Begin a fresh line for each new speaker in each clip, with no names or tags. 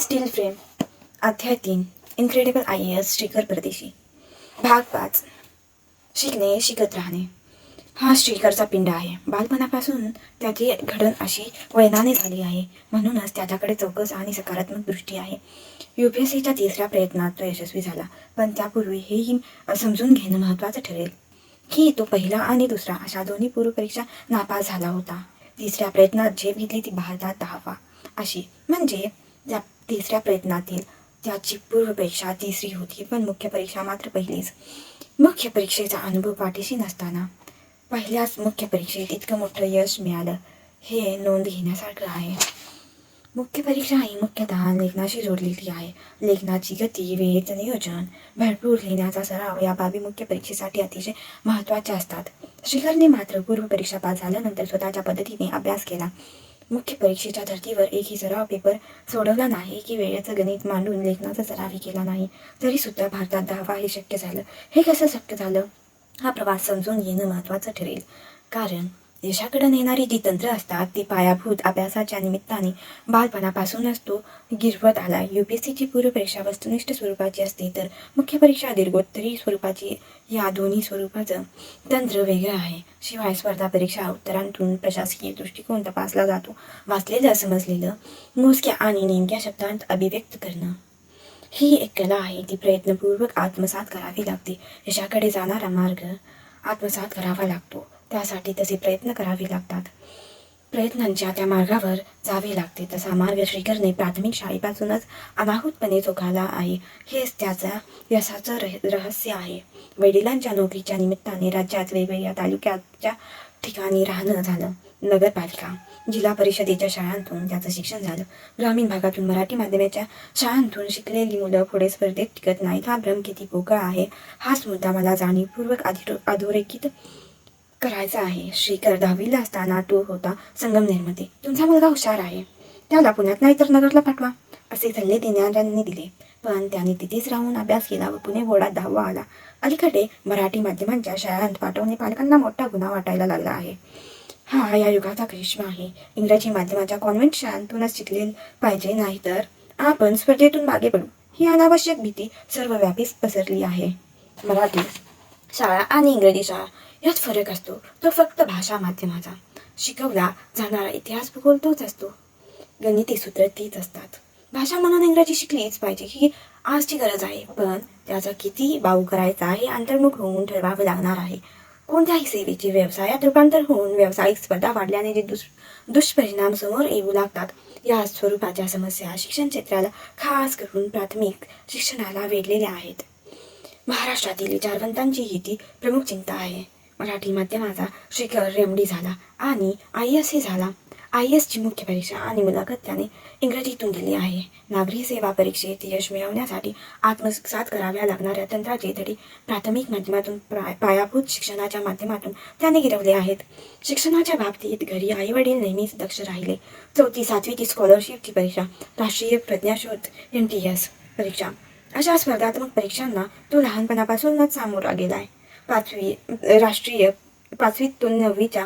Steel frame अध्याय 3 incredible IAS Shrikar परदेशी भाग 5 शिकणे शिकत राहणे. हा श्रीकरचा पिंड आहे. बालपणापासून त्याची घडण अशी वैनाने झाली आहे, म्हणूनच त्याच्याकडे चौकस आणि सकारात्मक दृष्टी आहे. UPSCच्या तिसऱ्या प्रयत्नात तो यशस्वी झाला, पण त्यापूर्वी हेही समजून घेणं महत्त्वाचं ठरेल की तो पहिला आणि दुसरा अशा दोन्ही पूर्वपरीक्षा नापास झाला होता. तिसऱ्या प्रयत्नात झेप घेतली ती भारतात 10वा अशी, म्हणजे त्या तिसऱ्या प्रयत्नातील त्याची पूर्वपरीक्षा तिसरी होती, पण मुख्य परीक्षा मात्र पहिलीच. मुख्य परीक्षेचा अनुभव पाठीशी नसताना पहिल्याच मुख्य परीक्षेत इतकं मोठं यश मिळालं हे नोंद घेण्यासारखं आहे. मुख्य परीक्षा ही मुख्यतः लेखनाशी जोडलेली आहे. लेखनाची गती, वेळेचं नियोजन, भरपूर लिहिण्याचा सराव या बाबी मुख्य परीक्षेसाठी अतिशय महत्त्वाच्या असतात. श्रीकरने मात्र पूर्वपरीक्षा पास झाल्यानंतर स्वतःच्या पद्धतीने अभ्यास केला. मुख्य परीक्षेच्या धर्तीवर एकही सराव पेपर सोडवला नाही की वेळेचं गणित मांडून लेखनाचा सरावही केला नाही. तरीसुद्धा भारतात 10वा हे शक्य झालं. हे कसं शक्य झालं? हा प्रवास समजून घेणं महत्त्वाचं ठरेल, कारण यशाकडे नेणारी जी तंत्र असतात ती पायाभूत अभ्यासाच्या निमित्ताने बालपणापासूनच तो गिरवत आला. UPSCची पूर्वपरीक्षा वस्तुनिष्ठ स्वरूपाची असते, तर मुख्य परीक्षा दीर्घोत्तरी स्वरूपाची. या दोन्ही स्वरूपाचं तंत्र वेगळं आहे. शिवाय स्पर्धा परीक्षा उत्तरांतून प्रशासकीय दृष्टिकोन तपासला जातो. वाचलेलं समजलेलं मोजक्या आणि नेमक्या शब्दांत अभिव्यक्त करणं ही एक कला आहे. ती प्रयत्नपूर्वक आत्मसात करावी लागते. यशाकडे जाणारा मार्ग आत्मसात करावा लागतो. त्यासाठी तसे प्रयत्न करावे लागतात. प्रयत्नांच्या त्या मार्गावर जावे लागते. तसा मार्ग श्रीकरने प्राथमिक शाळेपासूनच अनाहूतपणे चोखाळला आहे. हेच त्याचा यशाचं रहस्य आहे. वडिलांच्या नोकरीच्या निमित्ताने राज्यात वेगवेगळ्या तालुक्याच्या ठिकाणी राहणं झालं. नगरपालिका, जिल्हा परिषदेच्या शाळांतून त्याचं शिक्षण झालं. ग्रामीण भागातून मराठी माध्यमाच्या शाळांतून शिकलेली मुलं पुढे स्पर्धेत टिकत नाहीत. हा भ्रम किती पोकळ आहे, हाच मुद्दा मला जाणीवपूर्वक अधोरेखित करायचा आहे. श्रीकर 10वीला असताना तो होता संगमनेरमध्ये. तुमचा मुलगा हुशार आहे, त्याला पुण्यात नाही तर नगरला पाठवा, असे सल्ले देणाऱ्यांनी दिले. पण त्याने तिथेच राहून अभ्यास केला व पुणे बोर्डात 10वा आला. अलीकडे मराठी माध्यमांच्या शाळांत पाठवणे पालकांना मोठा गुन्हा वाटायला लागला आहे. हा या युगाचा करिश्मा आहे. इंग्रजी माध्यमाच्या कॉन्व्हेंट शाळांतूनच शिकले पाहिजे, नाहीतर आपण स्पर्धेतून मागे पडू, ही अनावश्यक भीती सर्वव्यापी पसरली आहे. मराठी शाळा आणि इंग्रजी शाळा यात फरक असतो, तो फक्त भाषा माध्यमाचा. शिकवला जाणारा इतिहास भूगोल तोच असतो. गणिती सूत्र तीच असतात. भाषा म्हणून इंग्रजी शिकलीच पाहिजे ही आजची गरज आहे, पण त्याचा किती बाऊ करायचा हे अंतर्मुख होऊन ठरवावं लागणार आहे. कोणत्याही सेवेचे व्यवसायात रूपांतर होऊन व्यावसायिक स्पर्धा वाढल्याने जे दुष्परिणाम समोर येऊ लागतात, या स्वरूपाच्या समस्या शिक्षण क्षेत्राला, खास करून प्राथमिक शिक्षणाला वेढलेल्या आहेत. महाराष्ट्रातील विचारवंतांची ही ती प्रमुख चिंता आहे. मराठी माध्यमाचा श्रीकर MD झाला आणि IAS ही झाला. IASची मुख्य परीक्षा आणि मुलाखत त्याने इंग्रजीतून दिली आहे. नागरी सेवा परीक्षेत यश मिळवण्यासाठी आत्मसात कराव्या लागणाऱ्या तंत्राचे धडे प्राथमिक माध्यमातून पायाभूत शिक्षणाच्या माध्यमातून त्याने गिरवले आहेत. शिक्षणाच्या बाबतीत घरी आईवडील नेहमीच दक्ष राहिले. 4थी 7वीची स्कॉलरशिपची परीक्षा, राष्ट्रीय प्रज्ञाशोध MTS परीक्षा अशा स्पर्धात्मक परीक्षांना तो लहानपणापासूनच सामोरा गेलाय. 5वी ते 9वीच्या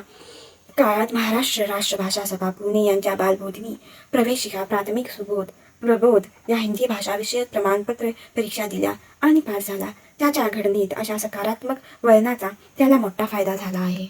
काळात महाराष्ट्र राष्ट्रभाषा सभा पुणे यांच्या बालबोधिनी प्रवेशिका, प्राथमिक सुबोध, प्रबोध या हिंदी भाषा विषयक प्रमाणपत्र परीक्षा दिल्या आणि पास झाला. त्याच्या घडणीत अशा सकारात्मक वळणाचा त्याला मोठा फायदा झाला आहे.